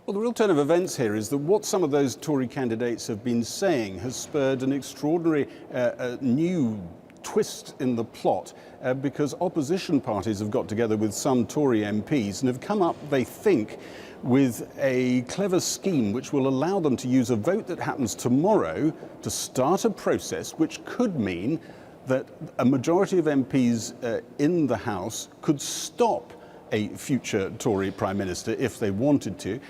Well, the real turn of events here is that what some of those Tory candidates have been saying has spurred an extraordinary new twist in the plot because opposition parties have got together with some Tory MPs and have come up, they think, with a clever scheme which will allow them to use a vote that happens tomorrow to start a process which could mean that a majority of MPs in the House could stop a future Tory Prime Minister, if they wanted to,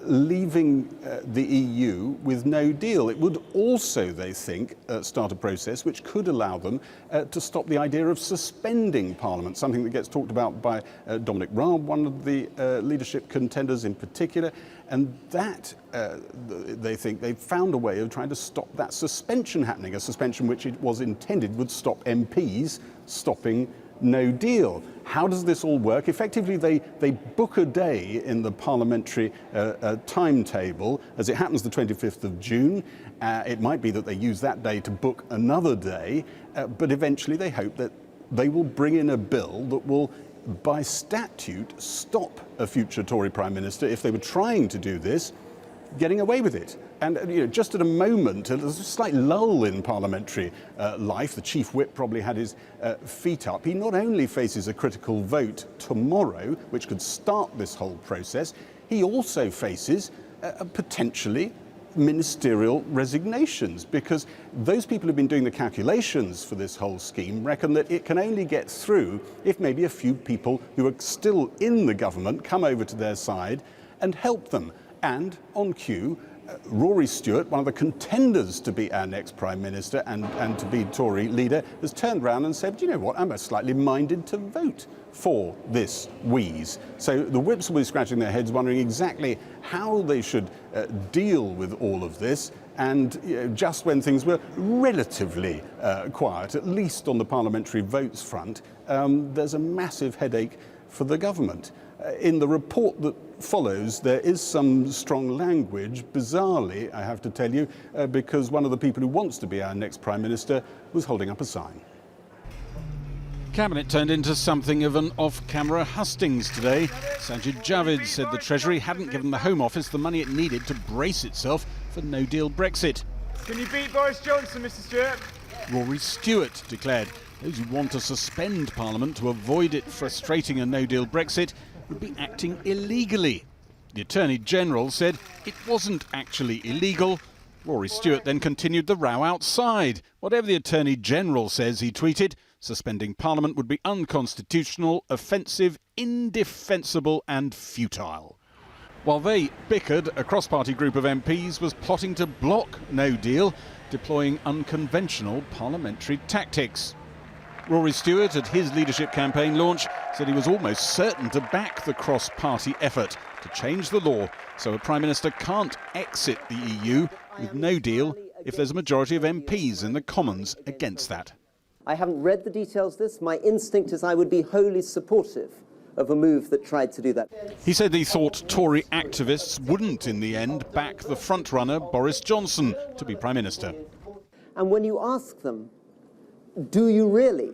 leaving the EU with no deal. It would also, they think, start a process which could allow them to stop the idea of suspending Parliament, something that gets talked about by Dominic Raab, one of the leadership contenders in particular. And that, they think, they've found a way of trying to stop that suspension happening, a suspension which it was intended would stop MPs stopping no deal. How does this all work? Effectively, they book a day in the parliamentary timetable. As it happens, the 25th of June. It might be that they use that day to book another day, but eventually they hope that they will bring in a bill that will, by statute, stop a future Tory Prime Minister, if they were trying to do this, getting away with it. And just at a moment, there's a slight lull in parliamentary life. The Chief Whip probably had his feet up. He not only faces a critical vote tomorrow, which could start this whole process, he also faces potentially ministerial resignations, because those people who've been doing the calculations for this whole scheme reckon that it can only get through if maybe a few people who are still in the government come over to their side and help them. And on cue, Rory Stewart, one of the contenders to be our next Prime Minister and to be Tory leader, has turned around and said, you know what, I'm slightly minded to vote for this wheeze. So the Whips will be scratching their heads wondering exactly how they should deal with all of this. And just when things were relatively quiet, at least on the parliamentary votes front, there's a massive headache for the government. In the report that follows, there is some strong language, bizarrely, I have to tell you, because one of the people who wants to be our next Prime Minister was holding up a sign. Cabinet turned into something of an off-camera hustings today. Sajid Javid said the Treasury hadn't given the Home Office the money it needed to brace itself for no-deal Brexit. Can you beat Boris Johnson, Mr. Stewart? Rory Stewart declared those who want to suspend Parliament to avoid it frustrating a no-deal Brexit would be acting illegally. The Attorney General said it wasn't actually illegal. Rory Stewart then continued the row outside. Whatever the Attorney General says, he tweeted, suspending Parliament would be unconstitutional, offensive, indefensible and futile. While they bickered, a cross-party group of MPs was plotting to block no deal, deploying unconventional parliamentary tactics. Rory Stewart, at his leadership campaign launch, said he was almost certain to back the cross-party effort to change the law so a Prime Minister can't exit the EU with no deal if there's a majority of MPs in the Commons against that. I haven't read the details of this. My instinct is I would be wholly supportive of a move that tried to do that. He said he thought Tory activists wouldn't, in the end, back the front-runner Boris Johnson to be Prime Minister. And when you ask them, do you really,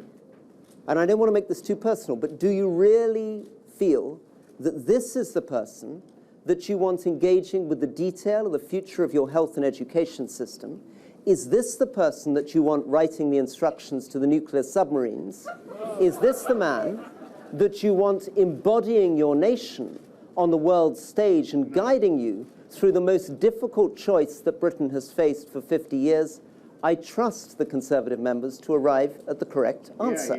and I don't want to make this too personal, but do you really feel that this is the person that you want engaging with the detail of the future of your health and education system? Is this the person that you want writing the instructions to the nuclear submarines? Is this the man that you want embodying your nation on the world stage and guiding you through the most difficult choice that Britain has faced for 50 years? I trust the Conservative members to arrive at the correct answer.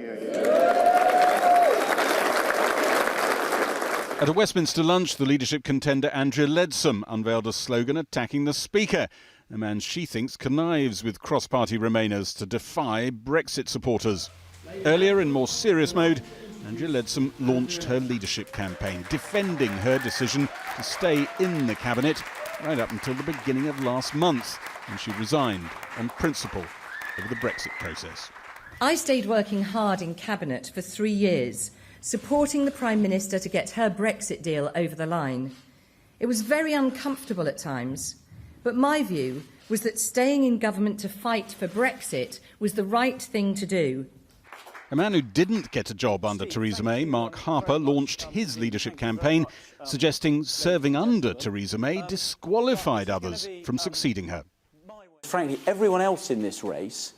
At a Westminster lunch, the leadership contender Andrea Leadsom unveiled a slogan attacking the Speaker, a man she thinks connives with cross-party Remainers to defy Brexit supporters. Earlier, in more serious mode, Andrea Leadsom launched her leadership campaign, defending her decision to stay in the Cabinet right up until the beginning of last month, when she resigned on principle over the Brexit process. I stayed working hard in Cabinet for 3 years, supporting the Prime Minister to get her Brexit deal over the line. It was very uncomfortable at times, but my view was that staying in government to fight for Brexit was the right thing to do. A man who didn't get a job under Theresa May, Mark Harper, launched his leadership campaign, suggesting serving under Theresa May disqualified others from succeeding her. Frankly, everyone else in this race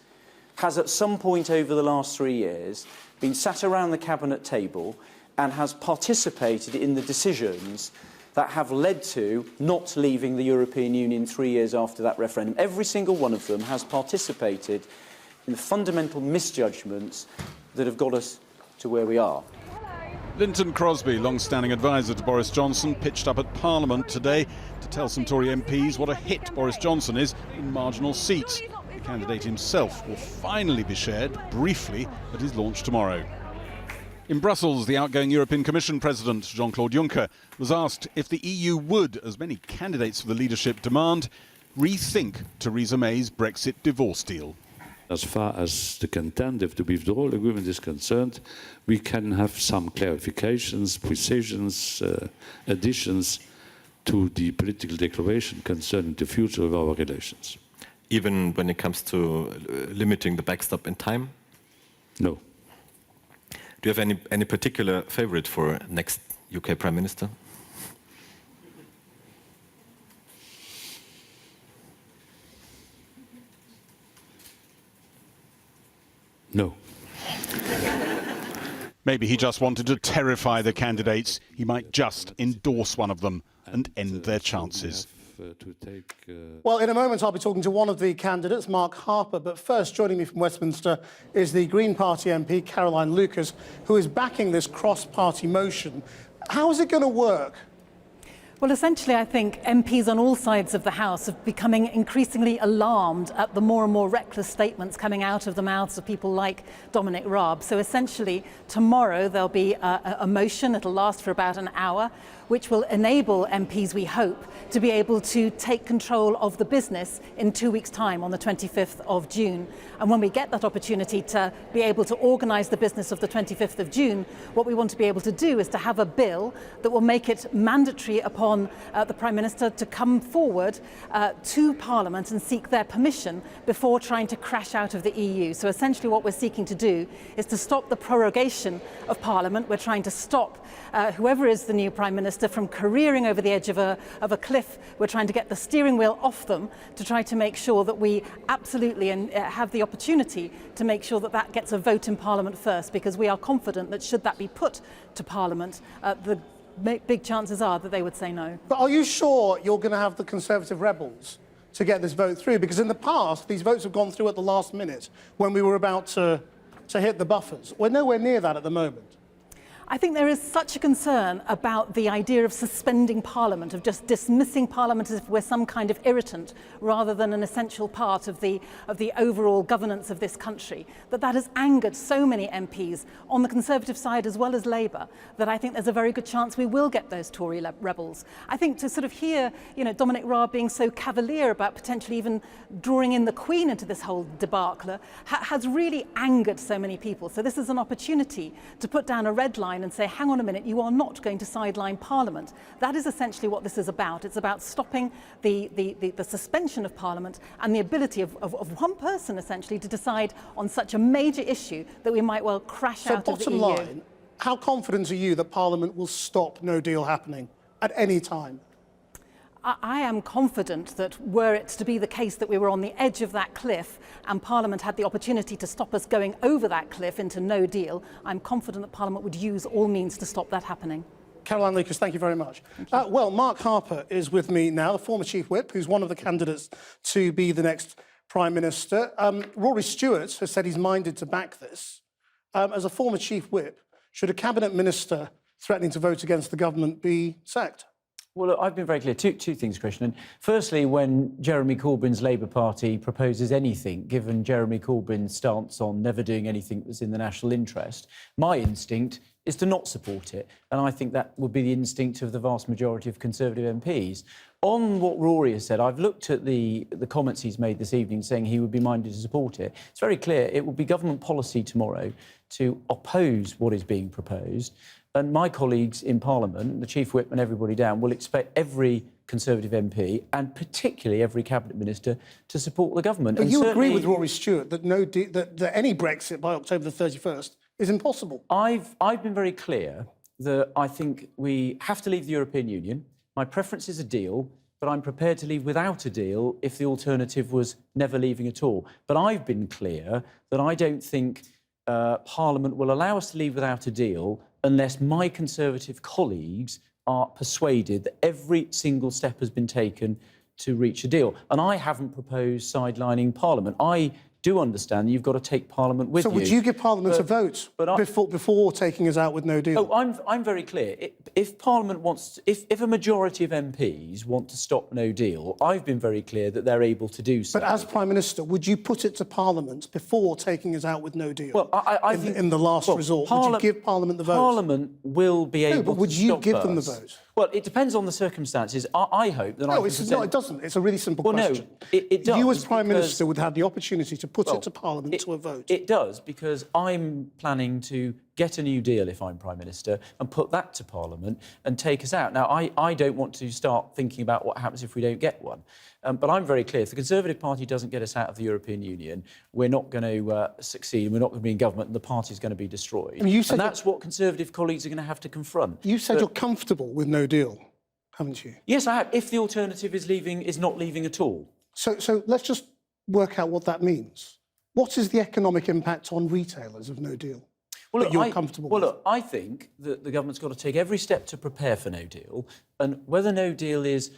has at some point over the last 3 years been sat around the cabinet table and has participated in the decisions that have led to not leaving the European Union 3 years after that referendum. Every single one of them has participated in the fundamental misjudgments that have got us to where we are. Linton Crosby, long-standing advisor to Boris Johnson, pitched up at Parliament today to tell some Tory MPs what a hit Boris Johnson is in marginal seats. The candidate himself will finally be shared briefly at his launch tomorrow. In Brussels, the outgoing European Commission President, Jean-Claude Juncker, was asked if the EU would, as many candidates for the leadership demand, rethink Theresa May's Brexit divorce deal. As far as the content of the withdrawal agreement is concerned, we can have some clarifications, precisions, additions to the political declaration concerning the future of our relations. Even when it comes to limiting the backstop in time? No. Do you have any particular favourite for next UK Prime Minister? No. Maybe he just wanted to terrify the candidates. He might just endorse one of them and end their chances. Well, in a moment, I'll be talking to one of the candidates, Mark Harper. But first, joining me from Westminster is the Green Party MP, Caroline Lucas, who is backing this cross-party motion. How is it going to work? Well, essentially, I think MPs on all sides of the House are becoming increasingly alarmed at the more and more reckless statements coming out of the mouths of people like Dominic Raab. So essentially, tomorrow there'll be a motion, it'll last for about an hour, which will enable MPs, we hope, to be able to take control of the business in 2 weeks' time on the 25th of June. And when we get that opportunity to be able to organise the business of the 25th of June, what we want to be able to do is to have a bill that will make it mandatory upon the Prime Minister to come forward to Parliament and seek their permission before trying to crash out of the EU. So essentially what we're seeking to do is to stop the prorogation of Parliament. We're trying to stop whoever is the new Prime Minister from careering over the edge of a cliff. We're trying to get the steering wheel off them to try to make sure that we absolutely have the opportunity to make sure that that gets a vote in Parliament first, because we are confident that should that be put to Parliament, the big chances are that they would say no. But are you sure you're going to have the Conservative rebels to get this vote through? Because in the past, these votes have gone through at the last minute when we were about to hit the buffers. We're nowhere near that at the moment. I think there is such a concern about the idea of suspending Parliament, of just dismissing Parliament as if we're some kind of irritant rather than an essential part of the overall governance of this country, that has angered so many MPs on the Conservative side as well as Labour, that I think there's a very good chance we will get those Tory rebels. I think to sort of hear, Dominic Raab being so cavalier about potentially even drawing in the Queen into this whole debacle has really angered so many people. So this is an opportunity to put down a red line and say, hang on a minute, you are not going to sideline Parliament. That is essentially what this is about. It's about stopping the suspension of Parliament and the ability of one person, essentially, to decide on such a major issue that we might well crash out of the EU. So bottom line, how confident are you that Parliament will stop no deal happening at any time? I am confident that were it to be the case that we were on the edge of that cliff and Parliament had the opportunity to stop us going over that cliff into no deal, I'm confident that Parliament would use all means to stop that happening. Caroline Lucas, thank you very much. Well, Mark Harper is with me now, the former Chief Whip, who's one of the candidates to be the next Prime Minister. Rory Stewart has said he's minded to back this. As a former Chief Whip, should a Cabinet Minister threatening to vote against the government be sacked? Well, look, I've been very clear. Two things, Christian. Firstly, when Jeremy Corbyn's Labour Party proposes anything, given Jeremy Corbyn's stance on never doing anything that's in the national interest, my instinct is to not support it. And I think that would be the instinct of the vast majority of Conservative MPs. On what Rory has said, I've looked at the comments he's made this evening saying he would be minded to support it. It's very clear it will be government policy tomorrow to oppose what is being proposed. And my colleagues in Parliament, the Chief Whip and everybody down, will expect every Conservative MP and particularly every Cabinet Minister to support the government. But you agree with Rory Stewart that any Brexit by October the 31st is impossible. I've been very clear that I think we have to leave the European Union. My preference is a deal, but I'm prepared to leave without a deal if the alternative was never leaving at all. But I've been clear that I don't think Parliament will allow us to leave without a deal unless my Conservative colleagues are persuaded that every single step has been taken to reach a deal. And I haven't proposed sidelining Parliament. I do understand that you've got to take Parliament with you. So would you give Parliament a vote before taking us out with no deal? Oh, I'm very clear. If Parliament wants, if a majority of MPs want to stop no deal, I've been very clear that they're able to do so. But as Prime Minister, would you put it to Parliament before taking us out with no deal? Well, I think in the last resort, would you give Parliament the vote? Parliament will be able to stop us. But would you give them the vote? Well, it depends on the circumstances. I hope that I can... No, it doesn't. It's a really simple question. No, it does. You as Prime Minister would have the opportunity to put it to Parliament to a vote. It does, because I'm planning to get a new deal if I'm Prime Minister and put that to Parliament and take us out. Now, I don't want to start thinking about what happens if we don't get one. But I'm very clear, if the Conservative Party doesn't get us out of the European Union, we're not going to succeed, we're not going to be in government, and the party's going to be destroyed. And that's what Conservative colleagues are going to have to confront. You said you're comfortable with no deal, haven't you? Yes, I have, if the alternative is not leaving at all. So let's just work out what that means. What is the economic impact on retailers of no deal? Well, look, you're comfortable with? Look, I think that the government's got to take every step to prepare for no deal, and whether no deal is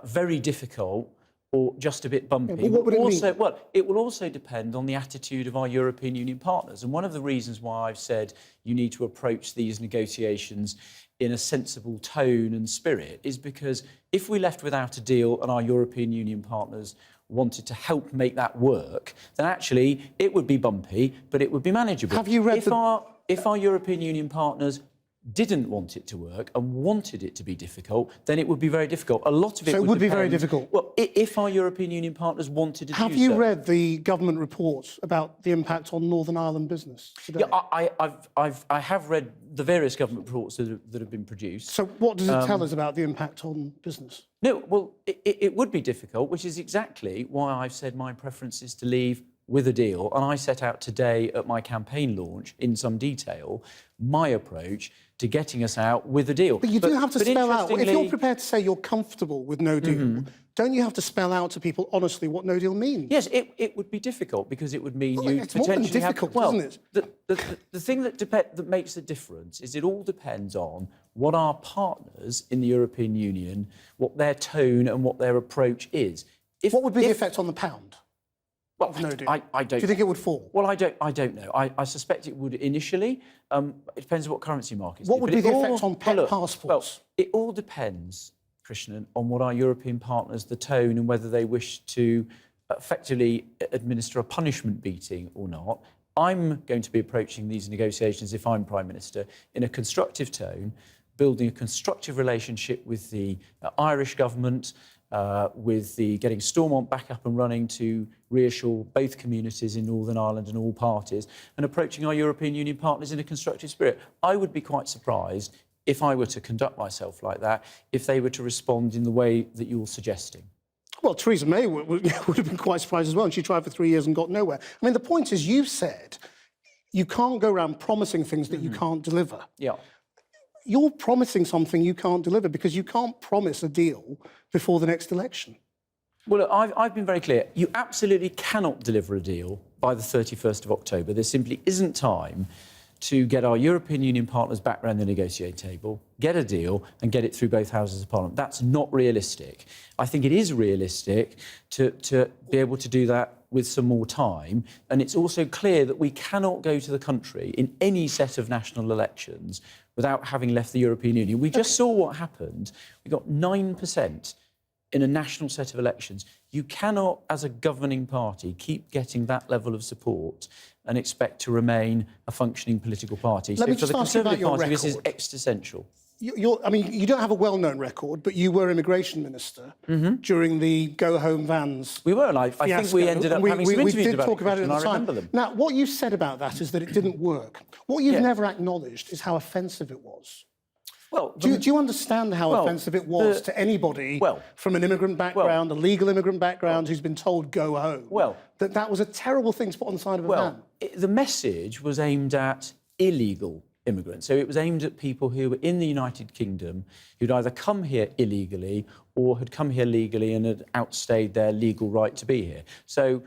very difficult or just a bit bumpy. Yeah, what would it mean? Well, it will also depend on the attitude of our European Union partners. And one of the reasons why I've said you need to approach these negotiations in a sensible tone and spirit is because if we left without a deal and our European Union partners wanted to help make that work, then actually it would be bumpy, but it would be manageable. Have you read if our European Union partners didn't want it to work and wanted it to be difficult, then it would be very difficult. A lot of it would be very difficult. Well, if our European Union partners wanted to do so. Have you read the government report about the impact on Northern Ireland business today? Yeah, I have read the various government reports that have been produced. So what does it tell us about the impact on business? No, well, it would be difficult, which is exactly why I've said my preference is to leave with a deal. And I set out today at my campaign launch in some detail my approach to getting us out with a deal. But you do have to spell out, if you're prepared to say you're comfortable with no deal, don't you have to spell out to people honestly what no deal means? Yes, it would be difficult because it would mean you it's potentially more than difficult, isn't it? The thing that makes the difference is it all depends on what our partners in the European Union, what their tone and what their approach is. What would be the effect on the pound? Well, no deal. I don't. Do you think it would fall? Well, I don't know. I suspect it would initially. It depends on what currency markets. What would be the effect on pet passports? Well, it all depends, Christian, on what our European partners, the tone, and whether they wish to effectively administer a punishment beating or not. I'm going to be approaching these negotiations, if I'm Prime Minister, in a constructive tone, building a constructive relationship with the Irish government, with the getting Stormont back up and running to reassure both communities in Northern Ireland and all parties, and approaching our European Union partners in a constructive spirit. I would be quite surprised if I were to conduct myself like that, if they were to respond in the way that you're suggesting. Well, Theresa May would have been quite surprised as well, and she tried for 3 years and got nowhere. I mean, the point is, you've said you can't go around promising things that you can't deliver. Yeah. You're promising something you can't deliver because you can't promise a deal before the next election. Well, look, I've been very clear. You absolutely cannot deliver a deal by the 31st of October. There simply isn't time to get our European Union partners back around the negotiating table, get a deal and get it through both houses of Parliament. That's not realistic. I think it is realistic to be able to do that with some more time. And it's also clear that we cannot go to the country in any set of national elections without having left the European Union. We just saw what happened. We got 9% in a national set of elections. You cannot, as a governing party, keep getting that level of support and expect to remain a functioning political party. So for the Conservative Party, this is existential. I mean, you don't have a well-known record, but you were immigration minister during the go-home vans. We were, and I think we ended up having some interviews we did talk about it at the time. I remember them. Now, what you said about that is that it didn't work. What you've never acknowledged is how offensive it was. Well, do you understand how offensive it was to anybody from an immigrant background, a legal immigrant background, who's been told go home? That was a terrible thing to put on the side of a van. The message was aimed at illegal immigrants. So it was aimed at people who were in the United Kingdom, who'd either come here illegally or had come here legally and had outstayed their legal right to be here. So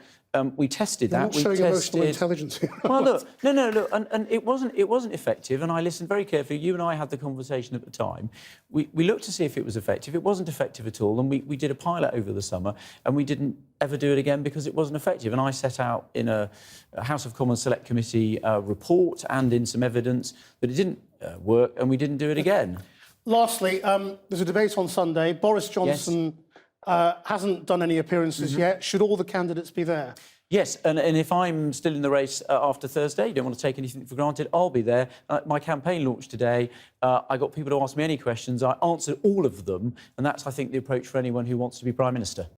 we tested that. You're not showing emotional intelligence here. Well, look, look, and it wasn't effective. And I listened very carefully. You and I had the conversation at the time. We looked to see if it was effective. It wasn't effective at all. And we did a pilot over the summer, and we didn't ever do it again because it wasn't effective. And I set out in a House of Commons Select Committee report and in some evidence that it didn't work, and we didn't do it again. Lastly, there's a debate on Sunday. Boris Johnson hasn't done any appearances yet. Should all the candidates be there? Yes, and if I'm still in the race after Thursday, you don't want to take anything for granted, I'll be there. My campaign launched today. I got people to ask me any questions. I answered all of them, and that's, I think, the approach for anyone who wants to be Prime Minister.